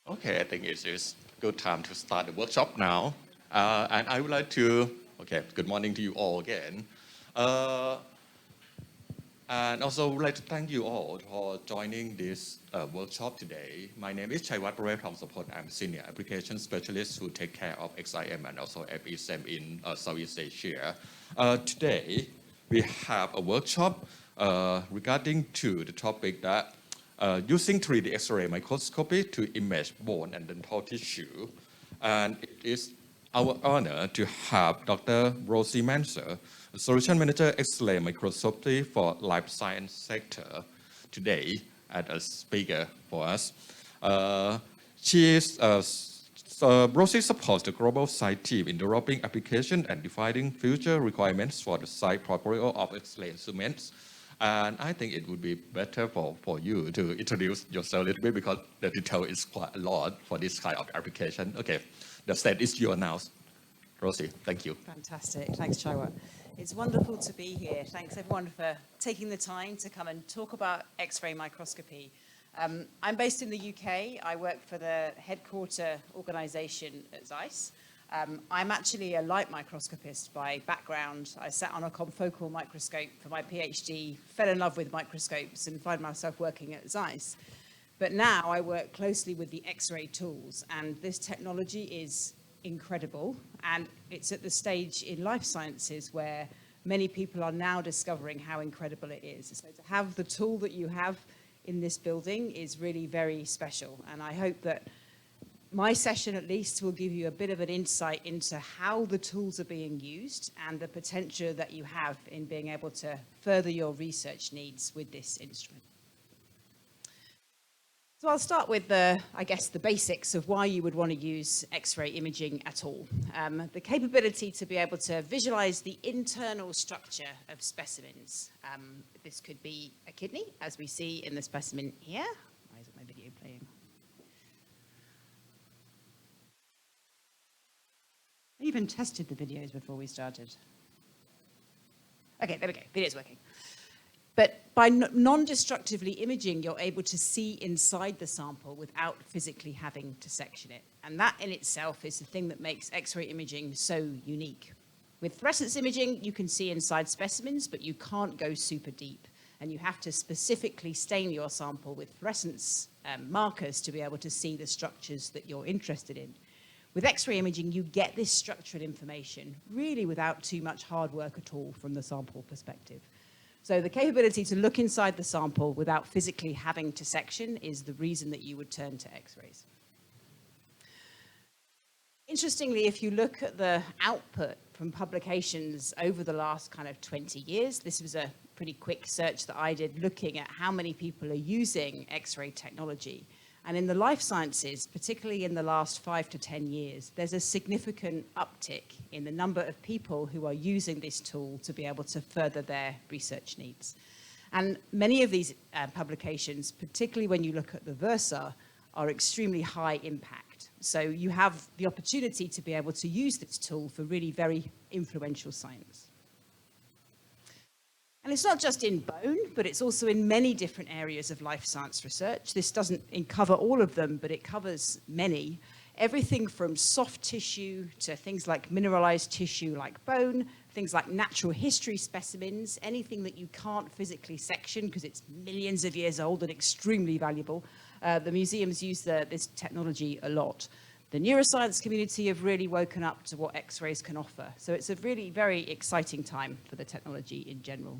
Okay, I think it is good time to start the workshop now. And I would like to, okay, good morning to you all again. And also would like to thank you all for joining this workshop today. My name is Chaiwat Sapot. I'm Senior Application Specialist who take care of XIM and also FESM in Southeast Asia. Today, we have a workshop regarding to the topic that using 3D X-ray microscopy to image bone and dental tissue. And it is our honor to have Dr. Rosie Manser, Solution Manager X-ray Microscopy for Life Science sector, today as a speaker for us. Rosie supports the global site team in developing application and defining future requirements for the site portfolio of X-ray instruments. And I think it would be better for you to introduce yourself a little bit because the detail is quite a lot for this kind of application. Okay, the stage is yours now. Rosie, thank you. Fantastic. Thanks, Chaiwat. It's wonderful to be here. Thanks, everyone, for taking the time to come and talk about X-ray microscopy. I'm based in the UK. I work for the headquarter organization at Zeiss. I'm actually a light microscopist by background. I sat on a confocal microscope for my PhD, fell in love with microscopes and find myself working at Zeiss. But now I work closely with the X-ray tools, and this technology is incredible, and it's at the stage in life sciences where many people are now discovering how incredible it is. So to have the tool that you have in this building is really very special, and I hope that my session at least will give you a bit of an insight into how the tools are being used and the potential that you have in being able to further your research needs with this instrument. So I'll start with the basics of why you would want to use X-ray imaging at all. The capability to be able to visualize the internal structure of specimens. This could be a kidney, as we see in the specimen here. Why isn't my video playing? I even tested the videos before we started. Okay, there we go, video's working. But by non-destructively imaging, you're able to see inside the sample without physically having to section it. And that in itself is the thing that makes X-ray imaging so unique. With fluorescence imaging, you can see inside specimens, but you can't go super deep. And you have to specifically stain your sample with fluorescence markers to be able to see the structures that you're interested in. With X-ray imaging, you get this structural information really without too much hard work at all from the sample perspective. So the capability to look inside the sample without physically having to section is the reason that you would turn to X-rays. Interestingly, if you look at the output from publications over the last kind of 20 years, this was a pretty quick search that I did looking at how many people are using X-ray technology. And in the life sciences, particularly in the last 5 to 10 years, there's a significant uptick in the number of people who are using this tool to be able to further their research needs. And many of these publications, particularly when you look at the Versa, are extremely high impact. So you have the opportunity to be able to use this tool for really very influential science. And it's not just in bone, but it's also in many different areas of life science research. This doesn't cover all of them, but it covers many. Everything from soft tissue to things like mineralized tissue like bone, things like natural history specimens, anything that you can't physically section because it's millions of years old and extremely valuable. The museums use this technology a lot. The neuroscience community have really woken up to what X-rays can offer. So it's a really very exciting time for the technology in general.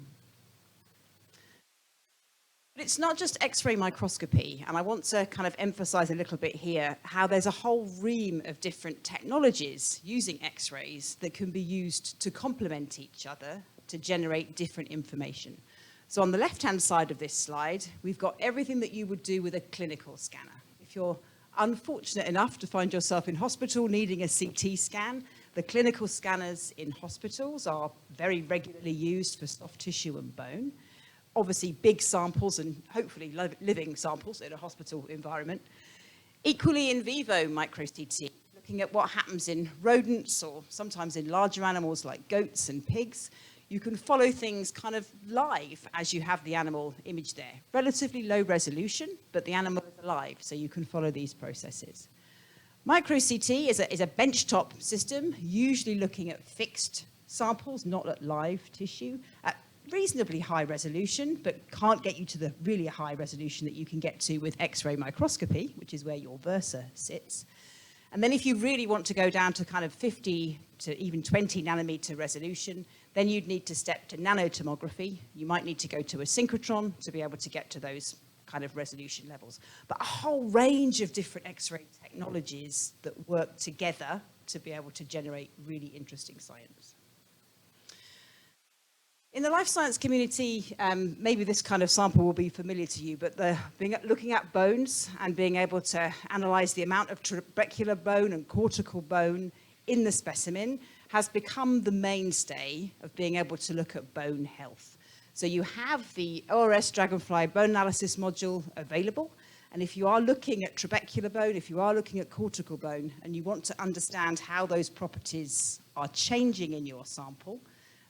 But it's not just X-ray microscopy, and I want to kind of emphasize a little bit here how there's a whole ream of different technologies using X-rays that can be used to complement each other to generate different information. So on the left-hand side of this slide, we've got everything that you would do with a clinical scanner. If you're unfortunate enough to find yourself in hospital needing a CT scan, the clinical scanners in hospitals are very regularly used for soft tissue and bone. Obviously big samples and hopefully living samples in a hospital environment. Equally in vivo micro-CT, looking at what happens in rodents or sometimes in larger animals like goats and pigs. you can follow things kind of live as you have the animal image there. Relatively low resolution, but the animal is alive, so you can follow these processes. Micro-CT is a benchtop system, usually looking at fixed samples, not at live tissue, at reasonably high resolution, but can't get you to the really high resolution that you can get to with X-ray microscopy, which is where your Versa sits. And then if you really want to go down to kind of 50 to even 20 nanometer resolution, then you'd need to step to nanotomography. You might need to go to a synchrotron to be able to get to those kind of resolution levels. But a whole range of different X-ray technologies that work together to be able to generate really interesting science. In the life science community, maybe this kind of sample will be familiar to you, but looking at bones and being able to analyze the amount of trabecular bone and cortical bone in the specimen has become the mainstay of being able to look at bone health. So you have the ORS Dragonfly bone analysis module available, and if you are looking at trabecular bone, if you are looking at cortical bone, and you want to understand how those properties are changing in your sample,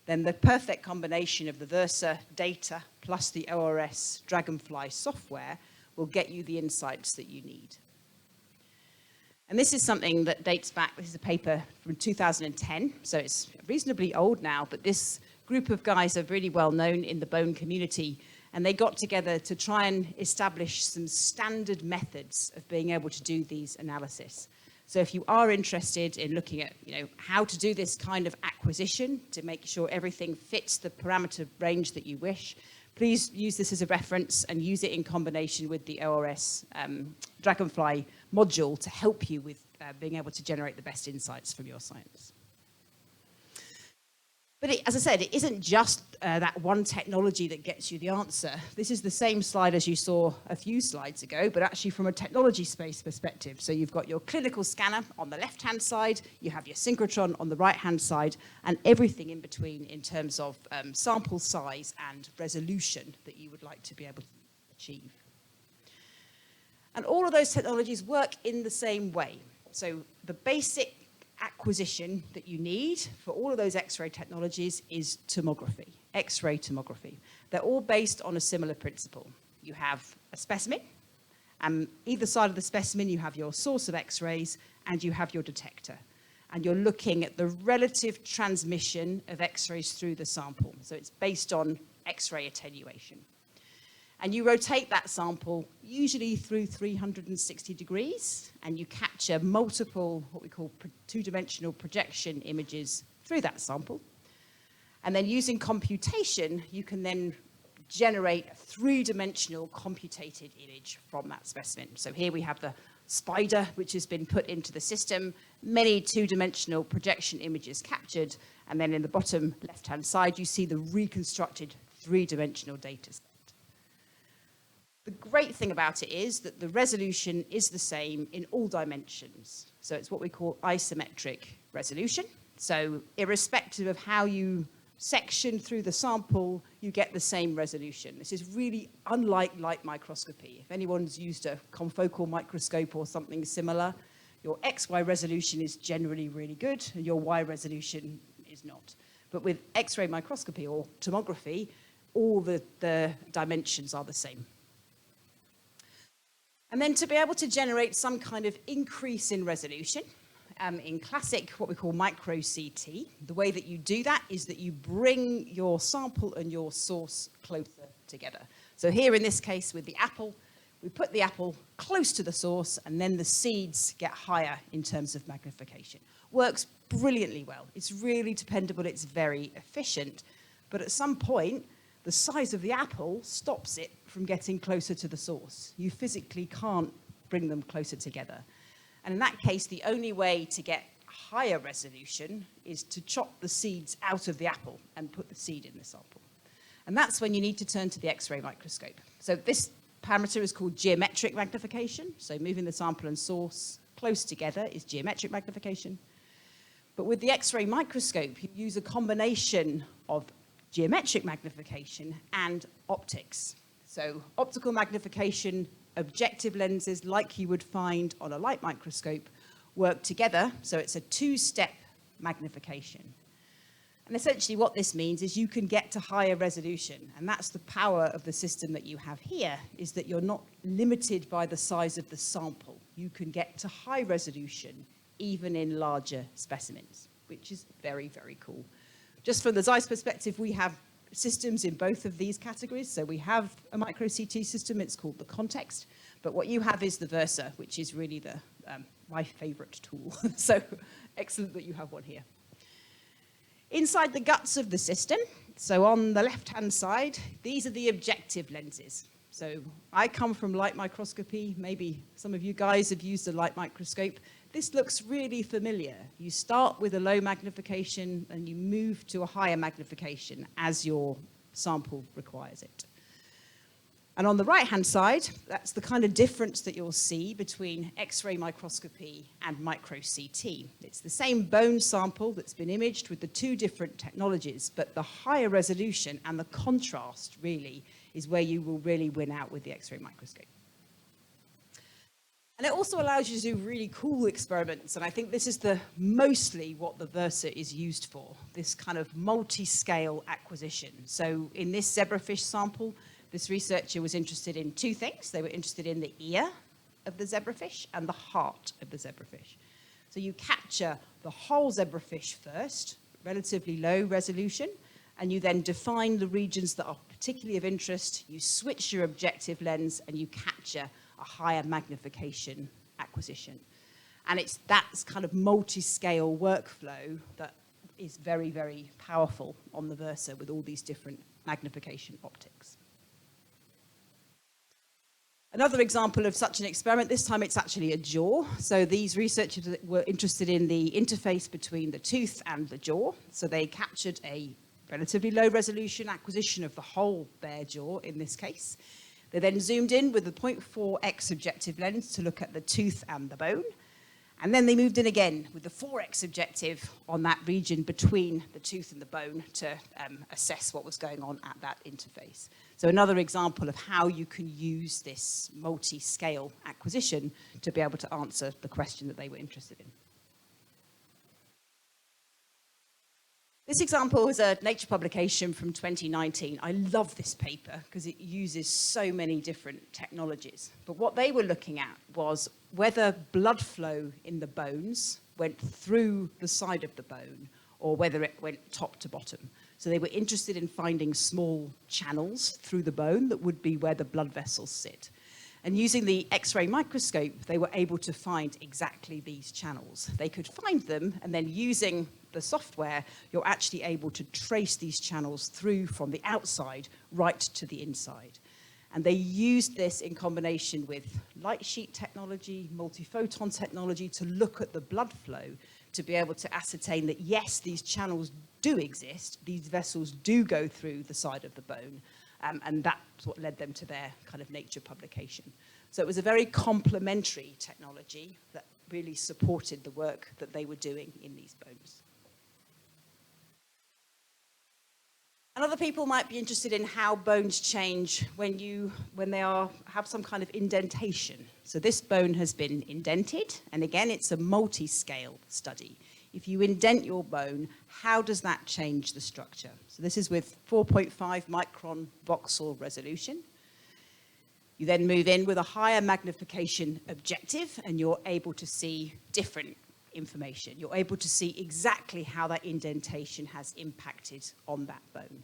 then the perfect combination of the Versa data plus the ORS Dragonfly software will get you the insights that you need. And this is something that dates back, this is a paper from 2010, so it's reasonably old now, but this group of guys are really well known in the bone community, and they got together to try and establish some standard methods of being able to do these analysis. So if you are interested in looking at, how to do this kind of acquisition to make sure everything fits the parameter range that you wish, please use this as a reference and use it in combination with the ORS Dragonfly module to help you with being able to generate the best insights from your science. But as I said, it isn't just that one technology that gets you the answer. This is the same slide as you saw a few slides ago, but actually from a technology space perspective. So you've got your clinical scanner on the left-hand side, you have your synchrotron on the right-hand side, and everything in between in terms of sample size and resolution that you would like to be able to achieve. And all of those technologies work in the same way. So the basic acquisition that you need for all of those X-ray technologies is tomography, X-ray tomography. They're all based on a similar principle. You have a specimen, and either side of the specimen you have your source of X-rays and you have your detector. And you're looking at the relative transmission of X-rays through the sample. So it's based on X-ray attenuation. And you rotate that sample usually through 360 degrees, and you capture multiple, what we call two-dimensional projection images through that sample. And then using computation, you can then generate a three-dimensional computated image from that specimen. So here we have the spider, which has been put into the system, many two-dimensional projection images captured, and then in the bottom left-hand side, you see the reconstructed three-dimensional data set. The great thing about it is that the resolution is the same in all dimensions. So it's what we call isometric resolution. So irrespective of how you section through the sample, you get the same resolution. This is really unlike light microscopy. If anyone's used a confocal microscope or something similar, your XY resolution is generally really good, and your Y resolution is not. But with X-ray microscopy or tomography, all the dimensions are the same. And then to be able to generate some kind of increase in resolution, in classic, what we call micro-CT, the way that you do that is that you bring your sample and your source closer together. So here in this case with the apple, we put the apple close to the source, and then the seeds get higher in terms of magnification. Works brilliantly well. It's really dependable, it's very efficient, but at some point, the size of the apple stops it from getting closer to the source. You physically can't bring them closer together. And in that case, the only way to get higher resolution is to chop the seeds out of the apple and put the seed in the sample. And that's when you need to turn to the X-ray microscope. So this parameter is called geometric magnification. So moving the sample and source close together is geometric magnification. But with the X-ray microscope, you use a combination of geometric magnification and optics. So optical magnification, objective lenses like you would find on a light microscope work together, so it's a two-step magnification. And essentially what this means is you can get to higher resolution. And that's the power of the system that you have here, is that you're not limited by the size of the sample. You can get to high resolution, even in larger specimens, which is very, very cool. Just from the Zeiss perspective, we have systems in both of these categories. So we have a micro CT system, it's called the Context, but what you have is the Versa, which is really the, my favorite tool. So excellent that you have one here. Inside the guts of the system, so on the left-hand side, these are the objective lenses. So I come from light microscopy. Maybe some of you guys have used a light microscope. This looks really familiar. You start with a low magnification and you move to a higher magnification as your sample requires it. And on the right-hand side, that's the kind of difference that you'll see between X-ray microscopy and micro CT. It's the same bone sample that's been imaged with the two different technologies, but the higher resolution and the contrast really is where you will really win out with the X-ray microscope. And it also allows you to do really cool experiments, and I think this is mostly what the Versa is used for, this kind of multi-scale acquisition. So in this zebrafish sample, this researcher was interested in two things. They were interested in the ear of the zebrafish and the heart of the zebrafish. So you capture the whole zebrafish first, relatively low resolution, and you then define the regions that are particularly of interest. You switch your objective lens and you capture a higher magnification acquisition. And it's that kind of multi-scale workflow that is very, very powerful on the Versa with all these different magnification optics. Another example of such an experiment, this time it's actually a jaw. So these researchers were interested in the interface between the tooth and the jaw. So they captured a relatively low resolution acquisition of the whole bare jaw in this case. They then zoomed in with the 0.4x objective lens to look at the tooth and the bone. And then they moved in again with the 4x objective on that region between the tooth and the bone to assess what was going on at that interface. So another example of how you can use this multi-scale acquisition to be able to answer the question that they were interested in. This example is a Nature publication from 2019. I love this paper because it uses so many different technologies. But what they were looking at was whether blood flow in the bones went through the side of the bone or whether it went top to bottom. So they were interested in finding small channels through the bone that would be where the blood vessels sit. And using the X-ray microscope, they were able to find exactly these channels. They could find them, and then using the software, you're actually able to trace these channels through from the outside right to the inside. And they used this in combination with light sheet technology, multiphoton technology to look at the blood flow to be able to ascertain that, yes, these channels do exist, these vessels do go through the side of the bone, and that's what led them to their kind of Nature publication. So it was a very complementary technology that really supported the work that they were doing in these bones. And other people might be interested in how bones change when they have some kind of indentation. So this bone has been indented, and again, it's a multi-scale study. If you indent your bone, how does that change the structure? So this is with 4.5 micron voxel resolution. You then move in with a higher magnification objective, and you're able to see different information. You're able to see exactly how that indentation has impacted on that bone.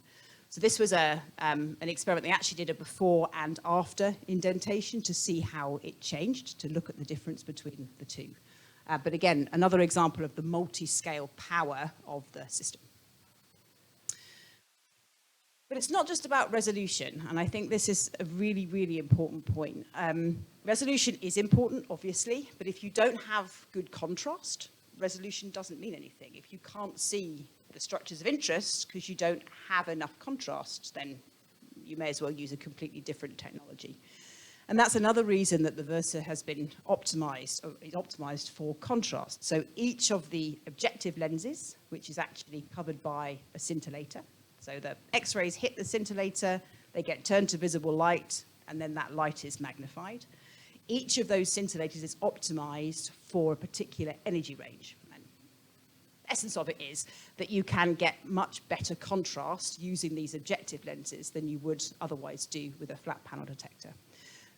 So this was an experiment. They actually did a before and after indentation to see how it changed, to look at the difference between the two. But again, another example of the multi-scale power of the system. But it's not just about resolution, and I think this is a really, really important point. Resolution is important, obviously, but if you don't have good contrast, resolution doesn't mean anything. If you can't see the structures of interest because you don't have enough contrast, then you may as well use a completely different technology. And that's another reason that the Versa has been optimized, or is optimized for contrast. So each of the objective lenses, which is actually covered by a scintillator, so the X-rays hit the scintillator, they get turned to visible light, and then that light is magnified. Each of those scintillators is optimized for a particular energy range. And essence of it is that you can get much better contrast using these objective lenses than you would otherwise do with a flat panel detector.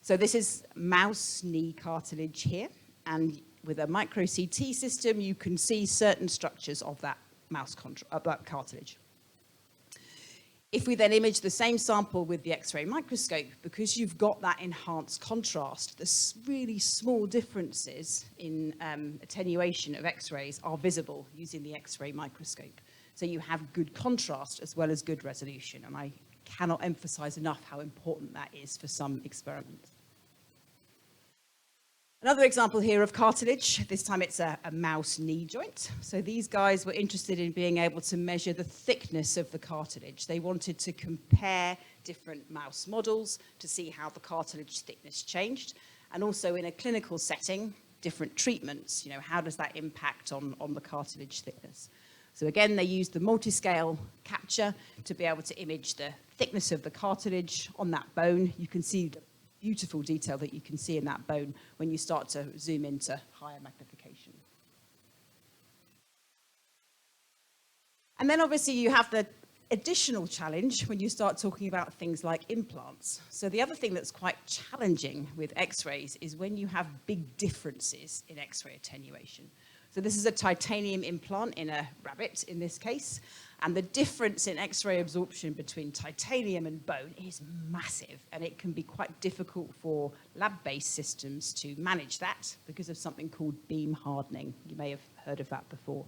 So this is mouse knee cartilage here, and with a micro CT system, you can see certain structures of that that cartilage. If we then image the same sample with the X-ray microscope, because you've got that enhanced contrast, the really small differences in attenuation of X-rays are visible using the X-ray microscope. So you have good contrast as well as good resolution, and I cannot emphasize enough how important that is for some experiments. Another example here of cartilage, this time it's a mouse knee joint. So these guys were interested in being able to measure the thickness of the cartilage. They wanted to compare different mouse models to see how the cartilage thickness changed, and also in a clinical setting, different treatments, how does that impact on the cartilage thickness? So again, they used the multi-scale capture to be able to image the thickness of the cartilage on that bone. You can see the beautiful detail that you can see in that bone when you start to zoom into higher magnification. And then obviously you have the additional challenge when you start talking about things like implants. So the other thing that's quite challenging with X-rays is when you have big differences in X-ray attenuation. So this is a titanium implant in a rabbit in this case, and the difference in X-ray absorption between titanium and bone is massive, and it can be quite difficult for lab-based systems to manage that because of something called beam hardening. You may have heard of that before.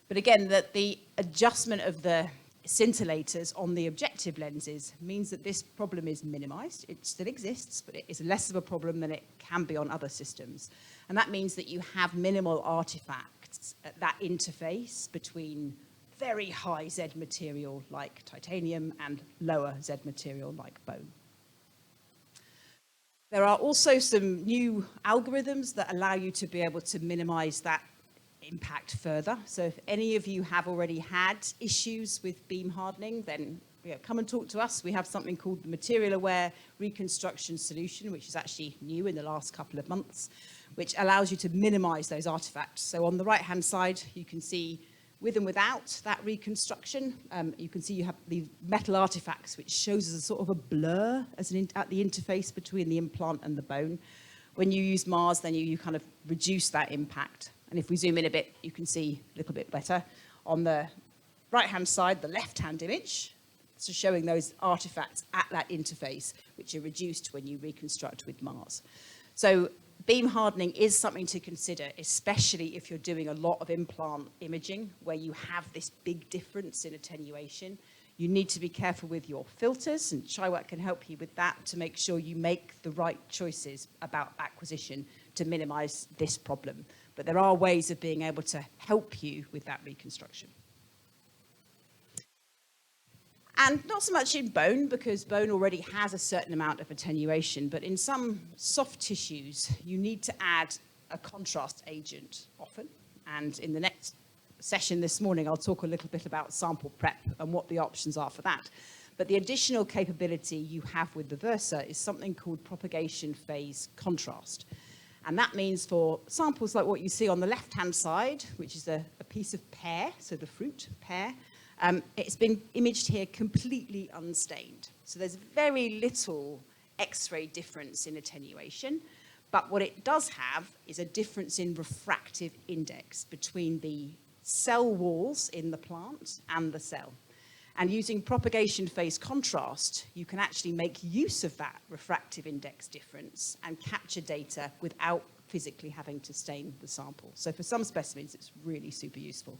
But again, that the adjustment of the scintillators on the objective lenses means that this problem is minimized. It still exists, but it is less of a problem than it can be on other systems. And that means that you have minimal artifacts at that interface between very high Z material like titanium and lower Z material like bone. There are also some new algorithms that allow you to be able to minimize that impact further. So if any of you have already had issues with beam hardening, then come and talk to us. We have something called the material-aware reconstruction solution, which is actually new in the last couple of months, which allows you to minimize those artifacts. So on the right-hand side, you can see with and without that reconstruction, you can see you have the metal artifacts, which shows as a sort of a blur at the interface between the implant and the bone. When you use Mars, then you kind of reduce that impact. And if we zoom in a bit, you can see a little bit better. On the right-hand side, the left-hand image, so showing those artifacts at that interface, which are reduced when you reconstruct with Mars. So beam hardening is something to consider, especially if you're doing a lot of implant imaging where you have this big difference in attenuation. You need to be careful with your filters, and Chaiwat can help you with that to make sure you make the right choices about acquisition to minimize this problem. But there are ways of being able to help you with that reconstruction. And not so much in bone, because bone already has a certain amount of attenuation, but in some soft tissues, you need to add a contrast agent often. And in the next session this morning, I'll talk a little bit about sample prep and what the options are for that. But the additional capability you have with the Versa is something called propagation phase contrast. And that means for samples like what you see on the left-hand side, which is a piece of pear, so the fruit, pear, it's been imaged here completely unstained. So there's very little X-ray difference in attenuation, but what it does have is a difference in refractive index between the cell walls in the plant and the cell. And using propagation phase contrast, you can actually make use of that refractive index difference and capture data without physically having to stain the sample. So for some specimens, it's really super useful.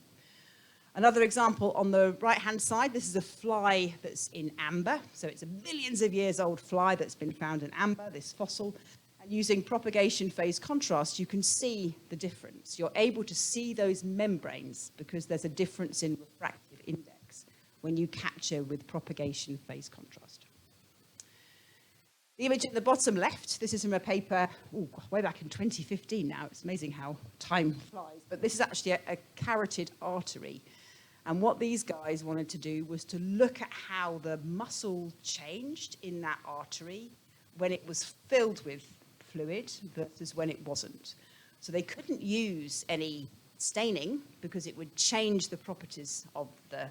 Another example on the right-hand side, this is a fly that's in amber. So it's a millions of years old fly that's been found in amber, this fossil. And using propagation phase contrast, you can see the difference. You're able to see those membranes because there's a difference in refractive index when you capture with propagation phase contrast. The image at the bottom left, this is from a paper way back in 2015 now. It's amazing how time flies. But this is actually a carotid artery. And what these guys wanted to do was to look at how the muscle changed in that artery when it was filled with fluid versus when it wasn't. So they couldn't use any staining because it would change the properties of the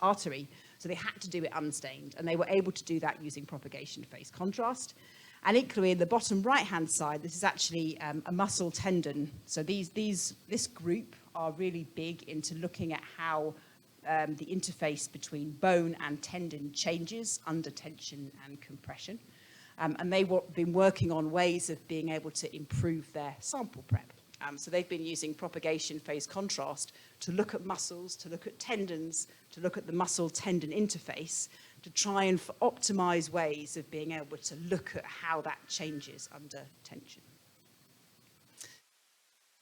artery. So they had to do it unstained, and they were able to do that using propagation phase contrast. And equally, in the bottom right-hand side, this is actually a muscle tendon. So this group are really big into looking at how the interface between bone and tendon changes under tension and compression. And they've been working on ways of being able to improve their sample prep. So they've been using propagation phase contrast to look at muscles, to look at tendons, to look at the muscle-tendon interface, to try and optimize ways of being able to look at how that changes under tension.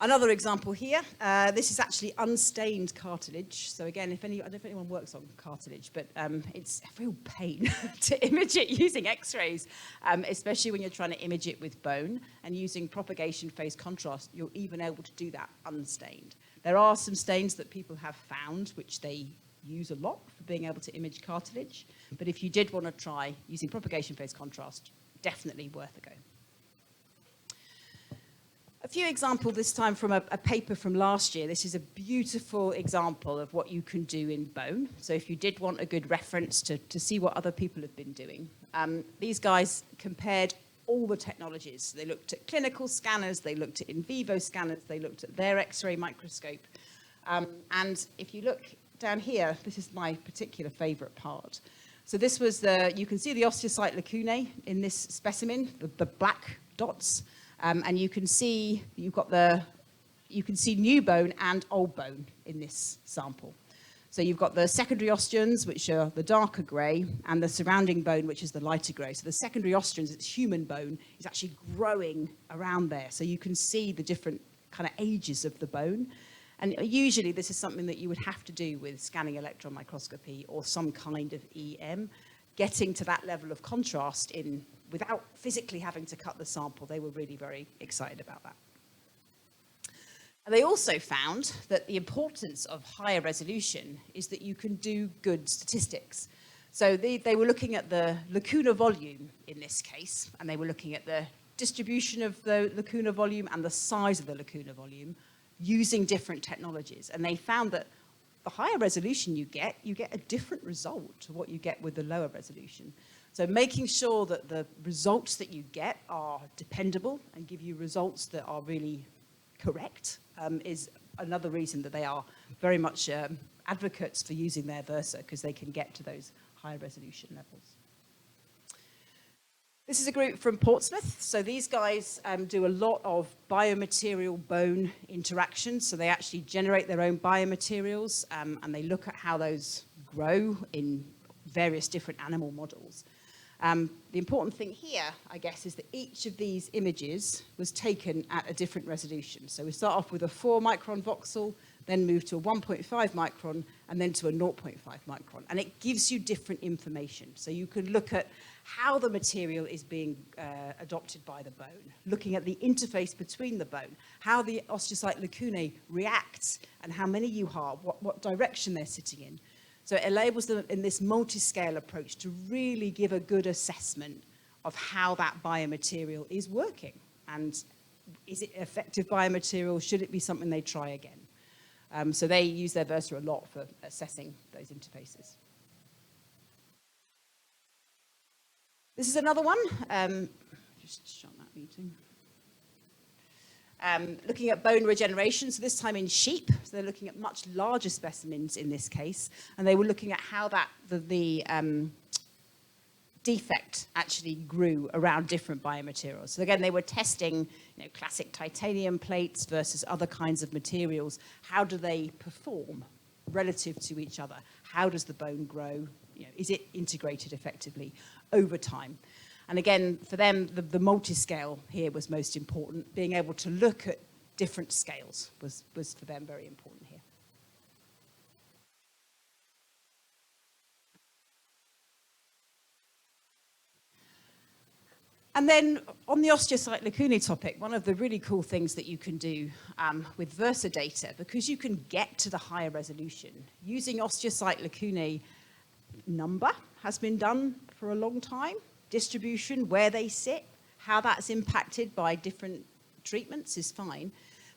Another example here, this is actually unstained cartilage. So again, I don't know if anyone works on cartilage, but it's a real pain to image it using X-rays, especially when you're trying to image it with bone. And using propagation phase contrast, you're even able to do that unstained. There are some stains that people have found, which they use a lot for being able to image cartilage. But if you did want to try using propagation phase contrast, definitely worth a go. A few examples this time from a paper from last year. This is a beautiful example of what you can do in bone. So if you did want a good reference to see what other people have been doing, these guys compared all the technologies. They looked at clinical scanners, they looked at in vivo scanners, they looked at their X-ray microscope. And if you look down here, this is my particular favorite part. So this was you can see the osteocyte lacunae in this specimen, the black dots. And you can see you can see new bone and old bone in this sample. So you've got the secondary osteons, which are the darker grey, and the surrounding bone, which is the lighter grey. So the secondary osteons, it's human bone, is actually growing around there. So you can see the different kind of ages of the bone. And usually this is something that you would have to do with scanning electron microscopy or some kind of EM, getting to that level of contrast without physically having to cut the sample. They were really very excited about that. And they also found that the importance of higher resolution is that you can do good statistics. So they were looking at the lacuna volume in this case, and they were looking at the distribution of the lacuna volume and the size of the lacuna volume using different technologies. And they found that the higher resolution you get a different result to what you get with the lower resolution. So making sure that the results that you get are dependable and give you results that are really correct is another reason that they are very much advocates for using their Versa, because they can get to those high resolution levels. This is a group from Portsmouth. So these guys do a lot of biomaterial bone interactions. So they actually generate their own biomaterials and they look at how those grow in various different animal models. The important thing here, I guess, is that each of these images was taken at a different resolution. So we start off with a 4-micron voxel, then move to a 1.5 micron, and then to a 0.5 micron. And it gives you different information. So you can look at how the material is being adopted by the bone, looking at the interface between the bone, how the osteocyte lacunae reacts, and how many you have, what direction they're sitting in. So it enables them in this multi-scale approach to really give a good assessment of how that biomaterial is working. And is it effective biomaterial? Should it be something they try again? So they use their Versa a lot for assessing those interfaces. This is another one. Just shut that meeting. Looking at bone regeneration, so this time in sheep. So they're looking at much larger specimens in this case, and they were looking at how the defect actually grew around different biomaterials. So again, they were testing, classic titanium plates versus other kinds of materials. How do they perform relative to each other? How does the bone grow? Is it integrated effectively over time? And again, for them, the multi-scale here was most important. Being able to look at different scales was for them very important here. And then on the osteocyte lacunae topic, one of the really cool things that you can do with Versa data, because you can get to the higher resolution, using osteocyte lacunae number has been done for a long time. Distribution, where they sit, how that's impacted by different treatments is fine.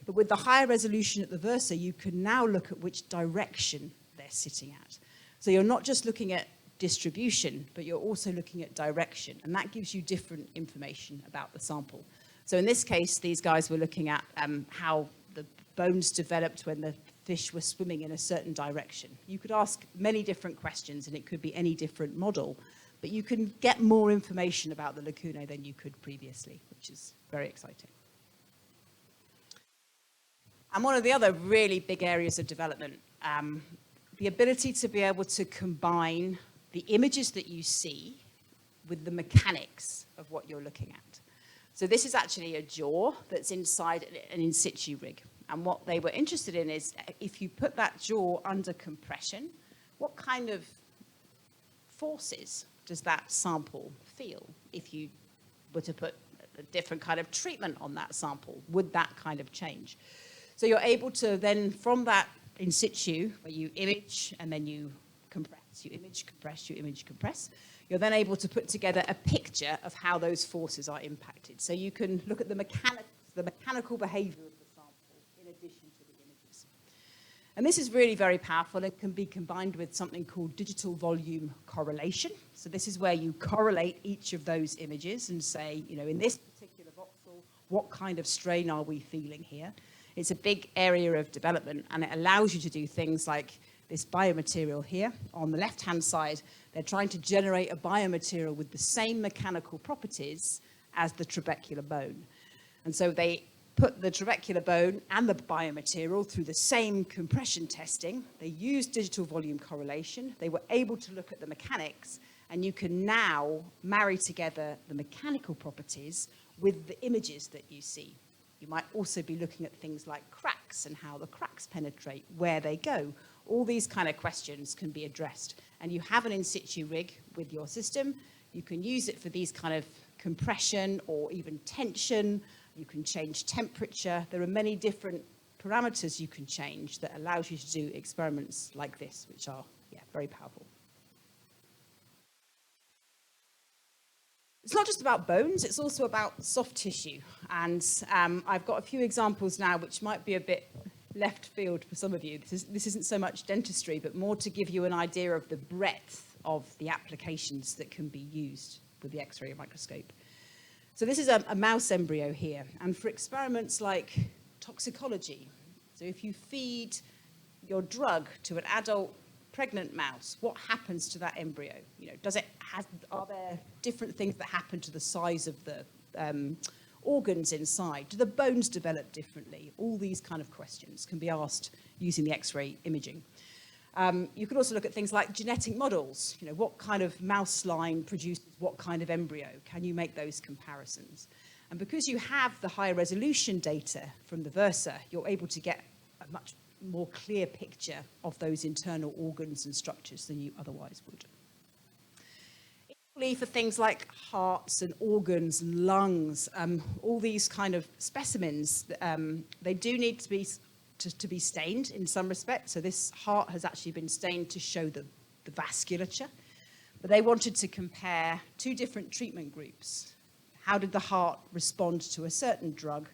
But with the higher resolution at the versa, you can now look at which direction they're sitting at. So you're not just looking at distribution, but you're also looking at direction, and that gives you different information about the sample. So in this case, these guys were looking at how the bones developed when the fish were swimming in a certain direction. You could ask many different questions, and it could be any different model, but you can get more information about the lacunae than you could previously, which is very exciting. And one of the other really big areas of development, the ability to be able to combine the images that you see with the mechanics of what you're looking at. So this is actually a jaw that's inside an in situ rig. And what they were interested in is if you put that jaw under compression, what kind of forces does that sample feel? If you were to put a different kind of treatment on that sample, would that kind of change? So you're able to then, from that in situ, where you image and then you compress, you image, compress, you image, compress, you're then able to put together a picture of how those forces are impacted. So you can look at the mechanical behavior of the sample in addition to the images. And this is really very powerful. It can be combined with something called digital volume correlation. So this is where you correlate each of those images and say, you know, in this particular voxel, what kind of strain are we feeling here? It's a big area of development, and it allows you to do things like this biomaterial here. On the left-hand side, they're trying to generate a biomaterial with the same mechanical properties as the trabecular bone. And so they put the trabecular bone and the biomaterial through the same compression testing. They used digital volume correlation. They were able to look at the mechanics, and you can now marry together the mechanical properties with the images that you see. You might also be looking at things like cracks and how the cracks penetrate, where they go. All these kind of questions can be addressed. And you have an in situ rig with your system. You can use it for these kind of compression or even tension. You can change temperature. There are many different parameters you can change that allows you to do experiments like this, which are, very powerful. It's not just about bones, it's also about soft tissue. And I've got a few examples now which might be a bit left field for some of you. This isn't so much dentistry, but more to give you an idea of the breadth of the applications that can be used with the X-ray microscope. So this is a mouse embryo here. And for experiments like toxicology, so if you feed your drug to an adult pregnant mouse, what happens to that embryo? You know, are there different things that happen to the size of the organs inside? Do the bones develop differently? All these kind of questions can be asked using the X-ray imaging. You can also look at things like genetic models. You know, what kind of mouse line produces what kind of embryo? Can you make those comparisons? And because you have the high resolution data from the Versa, you're able to get a much more clear picture of those internal organs and structures than you otherwise would. Equally for things like hearts and organs and lungs, all these kind of specimens, they do need to be stained in some respects. So this heart has actually been stained to show the vasculature. But they wanted to compare two different treatment groups. How did the heart respond to a certain drug?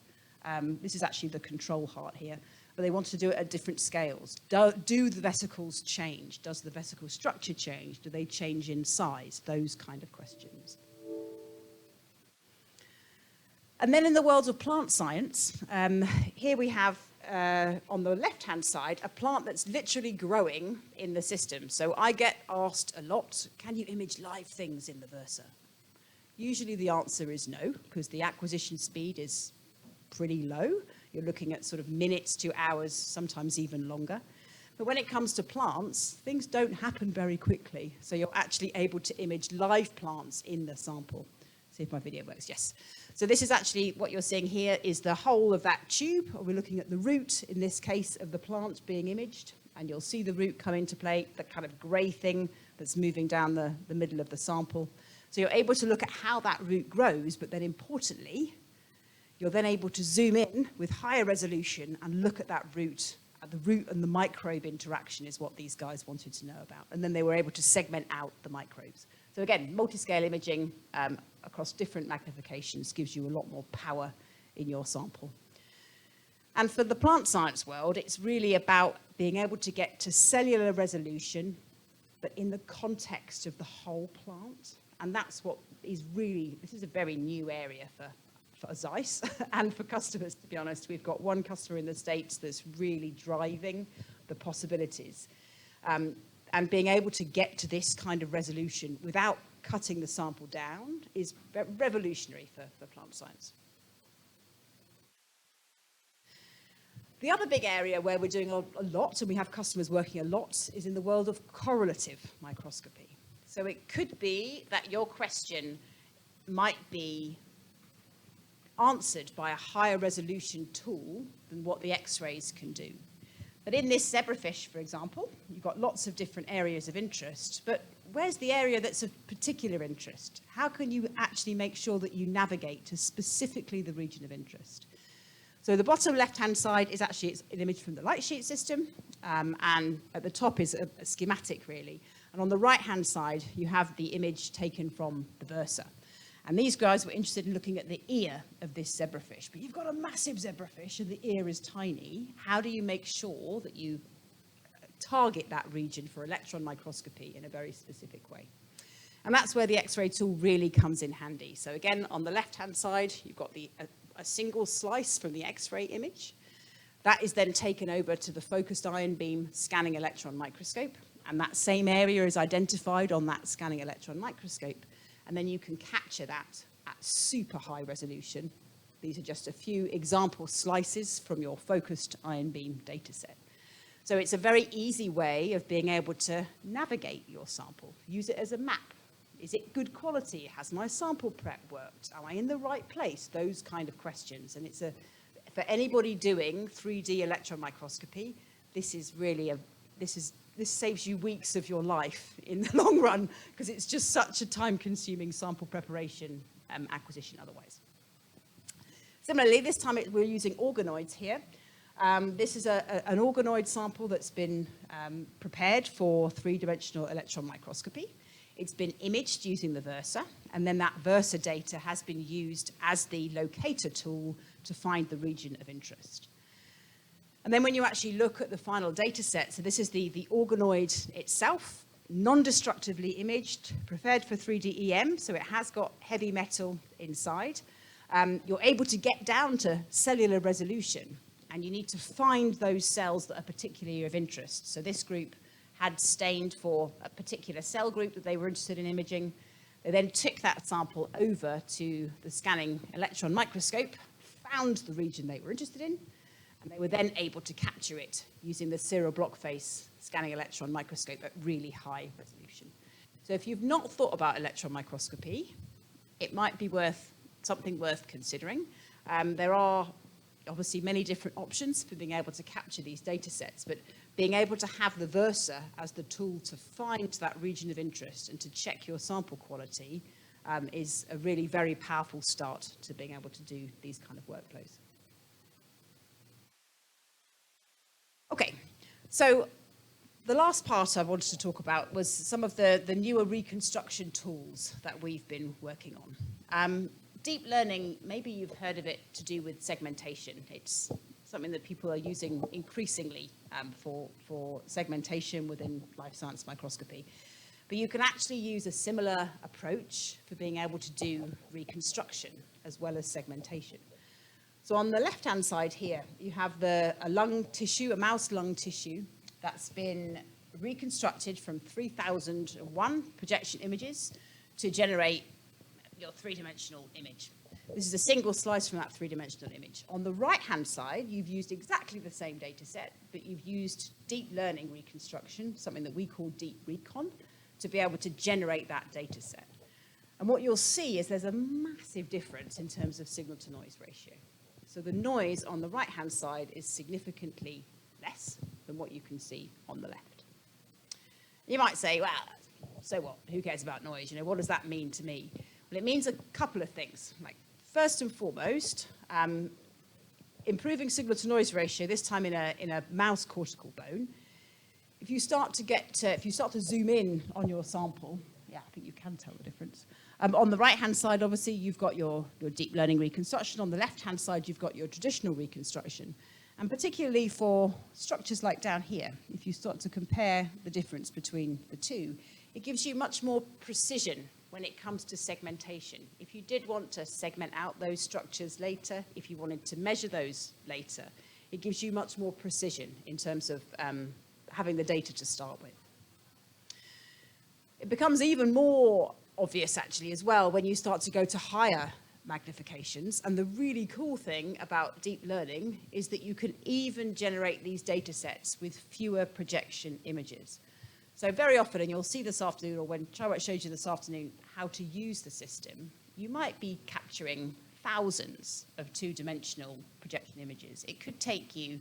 This is actually the control heart here. But they wanted to do it at different scales. Do the vesicles change? Does the vesicle structure change? Do they change in size? Those kind of questions. And then in the world of plant science, here we have, on the left-hand side, a plant that's literally growing in the system. So I get asked a lot, can you image live things in the Versa? Usually the answer is no, because the acquisition speed is pretty low. You're looking at sort of minutes to hours, sometimes even longer. But when it comes to plants, things don't happen very quickly. So you're actually able to image live plants in the sample. See if my video works, yes. So this is actually, what you're seeing here is the whole of that tube. We're looking at the root, in this case, of the plant being imaged. And you'll see the root come into play, the kind of grey thing that's moving down the middle of the sample. So you're able to look at how that root grows, but then importantly, you're then able to zoom in with higher resolution and look at that root. The root and the microbe interaction is what these guys wanted to know about. And then they were able to segment out the microbes. So again, multi-scale imaging across different magnifications gives you a lot more power in your sample. And for the plant science world, it's really about being able to get to cellular resolution, but in the context of the whole plant. And that's what is really, this is a very new area for Zeiss and for customers, to be honest. We've got one customer in the States that's really driving the possibilities. And being able to get to this kind of resolution without cutting the sample down is revolutionary for plant science. The other big area where we're doing a lot, and we have customers working a lot, is in the world of correlative microscopy. So it could be that your question might be answered by a higher resolution tool than what the X-rays can do. But in this zebrafish, for example, you've got lots of different areas of interest, but where's the area that's of particular interest? How can you actually make sure that you navigate to specifically the region of interest? So the bottom left-hand side is actually an image from the light sheet system, and at the top is a schematic, really. And on the right-hand side, you have the image taken from the Versa. And these guys were interested in looking at the ear of this zebrafish. But you've got a massive zebrafish and the ear is tiny. How do you make sure that you target that region for electron microscopy in a very specific way? And that's where the X-ray tool really comes in handy. So again, on the left-hand side, you've got a single slice from the X-ray image. That is then taken over to the focused ion beam scanning electron microscope. And that same area is identified on that scanning electron microscope. And then you can capture that at super high resolution. These are just a few example slices from your focused ion beam data set. So it's a very easy way of being able to navigate your sample. Use it as a map. Is it good quality? Has my sample prep worked? Am I in the right place? Those kind of questions. And it's for anybody doing 3D electron microscopy, this is really this saves you weeks of your life in the long run, because it's just such a time-consuming sample preparation acquisition otherwise. Similarly, this time we're using organoids here. This is an organoid sample that's been prepared for three-dimensional electron microscopy. It's been imaged using the Versa, and then that Versa data has been used as the locator tool to find the region of interest. And then when you actually look at the final data set, so this is the organoid itself, non-destructively imaged, prepared for 3D EM, so it has got heavy metal inside. You're able to get down to cellular resolution, and you need to find those cells that are particularly of interest. So this group had stained for a particular cell group that they were interested in imaging. They then took that sample over to the scanning electron microscope, found the region they were interested in, and they were then able to capture it using the serial block face scanning electron microscope at really high resolution. So if you've not thought about electron microscopy, it might be something worth considering. There are obviously many different options for being able to capture these data sets, but being able to have the Versa as the tool to find that region of interest and to check your sample quality is a really very powerful start to being able to do these kind of workflows. Okay, so the last part I wanted to talk about was some of the newer reconstruction tools that we've been working on. Deep learning, maybe you've heard of it to do with segmentation. It's something that people are using increasingly for segmentation within life science microscopy. But you can actually use a similar approach for being able to do reconstruction as well as segmentation. So on the left-hand side here, you have a lung tissue, a mouse lung tissue, that's been reconstructed from 3001 projection images to generate your three-dimensional image. This is a single slice from that three-dimensional image. On the right-hand side, you've used exactly the same data set, but you've used deep learning reconstruction, something that we call deep recon, to be able to generate that data set. And what you'll see is there's a massive difference in terms of signal-to-noise ratio. So the noise on the right-hand side is significantly less than what you can see on the left. You might say, well, so what? Who cares about noise? What does that mean to me? Well, it means a couple of things. Like, first and foremost, improving signal-to-noise ratio, this time in a mouse cortical bone. If you start to zoom in on your sample, yeah, I think you can tell the difference. On the right-hand side, obviously, you've got your deep learning reconstruction. On the left-hand side, you've got your traditional reconstruction. And particularly for structures like down here, if you start to compare the difference between the two, it gives you much more precision when it comes to segmentation. If you did want to segment out those structures later, if you wanted to measure those later, it gives you much more precision in terms of having the data to start with. It becomes even more obvious actually as well when you start to go to higher magnifications. And the really cool thing about deep learning is that you can even generate these data sets with fewer projection images. So very often, and you'll see this afternoon, or when Chaiwat showed you this afternoon how to use the system, you might be capturing thousands of two-dimensional projection images. It could take you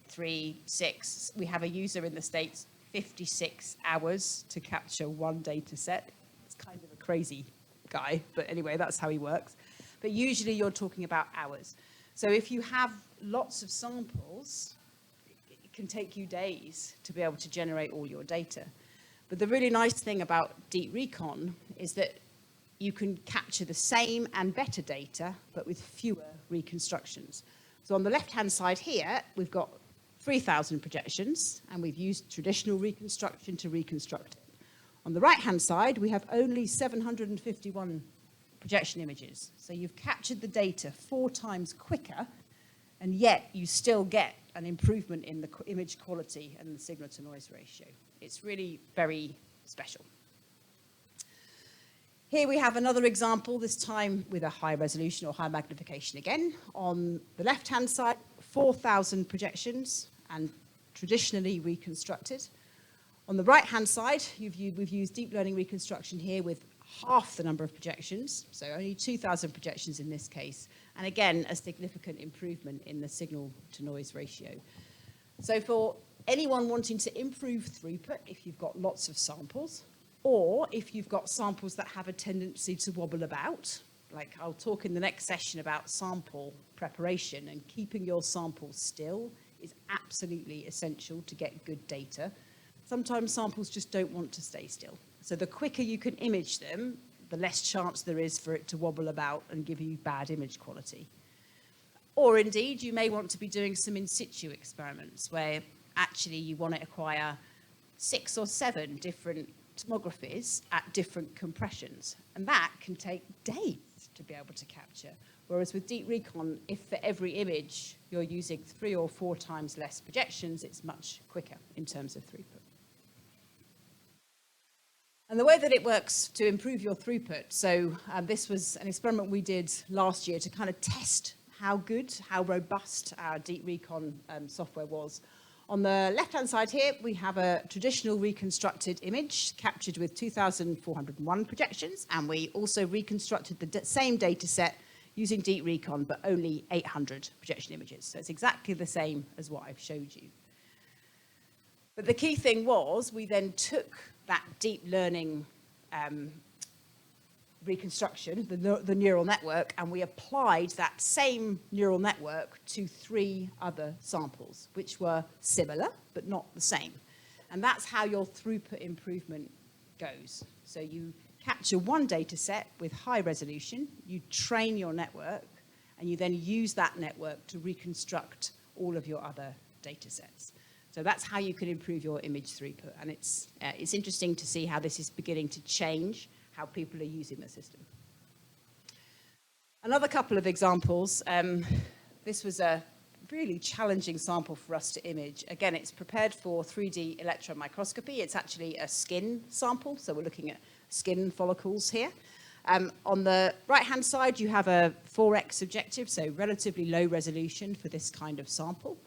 3, 6, we have a user in the States, 56 hours to capture one data set. It's kind of a crazy guy, but anyway, that's how he works. But usually you're talking about hours. So if you have lots of samples, it can take you days to be able to generate all your data. But the really nice thing about deep recon is that you can capture the same and better data, but with fewer reconstructions. So on the left-hand side here, we've got 3,000 projections, and we've used traditional reconstruction to reconstruct it. On the right-hand side, we have only 751 projection images. So you've captured the data 4 times quicker, and yet you still get an improvement in the image quality and the signal-to-noise ratio. It's really very special. Here we have another example, this time with a high resolution or high magnification again. On the left-hand side, 4,000 projections and traditionally reconstructed. On the right-hand side, we've used deep learning reconstruction here with half the number of projections, so only 2,000 projections in this case, and again, a significant improvement in the signal-to-noise ratio. So for anyone wanting to improve throughput, if you've got lots of samples, or if you've got samples that have a tendency to wobble about, like I'll talk in the next session about sample preparation, and keeping your samples still is absolutely essential to get good data. Sometimes samples just don't want to stay still. So the quicker you can image them, the less chance there is for it to wobble about and give you bad image quality. Or indeed, you may want to be doing some in situ experiments where actually you want to acquire 6 or 7 different tomographies at different compressions. And that can take days to be able to capture. Whereas with deep recon, if for every image you're using 3 or 4 times less projections, it's much quicker in terms of throughput. And the way that it works to improve your throughput, so this was an experiment we did last year to kind of test how good, how robust our deep recon software was. On the left-hand side here, we have a traditional reconstructed image captured with 2,401 projections, and we also reconstructed the same data set using deep recon, but only 800 projection images. So it's exactly the same as what I've showed you. But the key thing was we then took that deep learning reconstruction, the neural network, and we applied that same neural network to 3 other samples, which were similar, but not the same. And that's how your throughput improvement goes. So you capture one data set with high resolution, you train your network, and you then use that network to reconstruct all of your other data sets. So that's how you can improve your image throughput. And it's interesting to see how this is beginning to change how people are using the system. Another couple of examples. This was a really challenging sample for us to image. Again, it's prepared for 3D electron microscopy. It's actually a skin sample, so we're looking at skin follicles here. On the right-hand side, you have a 4x objective, so relatively low resolution for this kind of sample.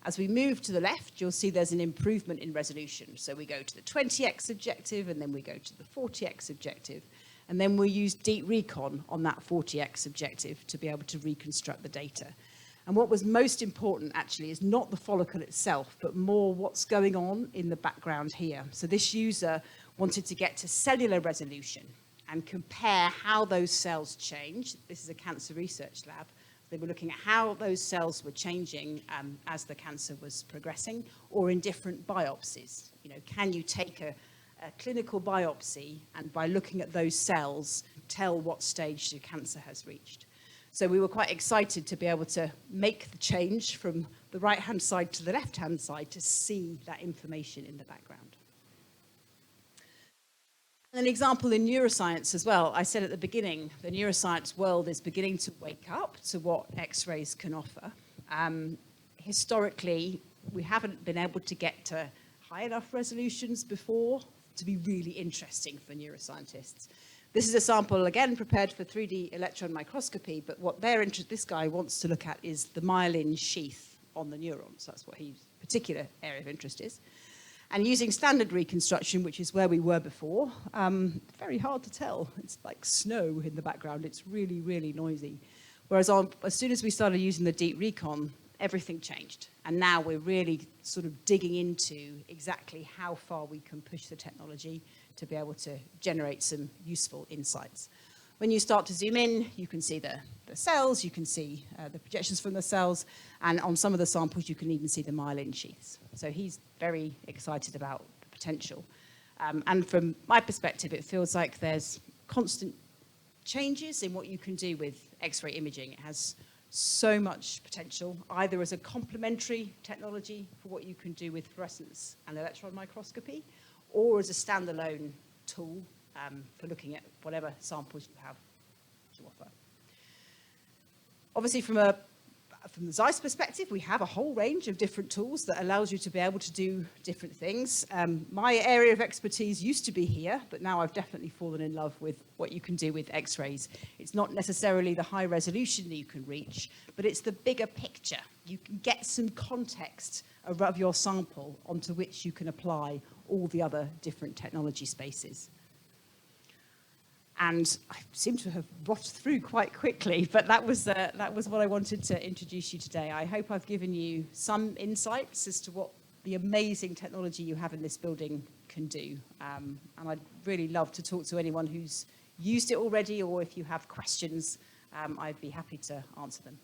As we move to the left, you'll see there's an improvement in resolution. So we go to the 20x objective, and then we go to the 40x objective. And then we use deep recon on that 40x objective to be able to reconstruct the data. And what was most important, actually, is not the follicle itself, but more what's going on in the background here. So this user wanted to get to cellular resolution and compare how those cells change. This is a cancer research lab. They were looking at how those cells were changing as the cancer was progressing, or in different biopsies. You know, can you take a clinical biopsy and by looking at those cells tell what stage the cancer has reached? So we were quite excited to be able to make the change from the right-hand side to the left-hand side to see that information in the background. An example in neuroscience as well. I said at the beginning, the neuroscience world is beginning to wake up to what X-rays can offer. Historically, we haven't been able to get to high enough resolutions before to be really interesting for neuroscientists. This is a sample, again, prepared for 3D electron microscopy, but what this guy wants to look at is the myelin sheath on the neurons. That's what his particular area of interest is. And using standard reconstruction, which is where we were before, very hard to tell. It's like snow in the background. It's really, really noisy. Whereas as soon as we started using the deep recon, everything changed. And now we're really sort of digging into exactly how far we can push the technology to be able to generate some useful insights. When you start to zoom in, you can see the cells, you can see the projections from the cells, and on some of the samples, you can even see the myelin sheaths. So he's very excited about the potential. And from my perspective, it feels like there's constant changes in what you can do with X-ray imaging. It has so much potential, either as a complementary technology for what you can do with fluorescence and electron microscopy, or as a standalone tool for looking at whatever samples you have to offer. Obviously, from the Zeiss perspective, we have a whole range of different tools that allows you to be able to do different things. My area of expertise used to be here, but now I've definitely fallen in love with what you can do with X-rays. It's not necessarily the high resolution that you can reach, but it's the bigger picture. You can get some context of your sample onto which you can apply all the other different technology spaces. And I seem to have rotted through quite quickly, but that was what I wanted to introduce you today. I hope I've given you some insights as to what the amazing technology you have in this building can do. And I'd really love to talk to anyone who's used it already, or if you have questions, I'd be happy to answer them.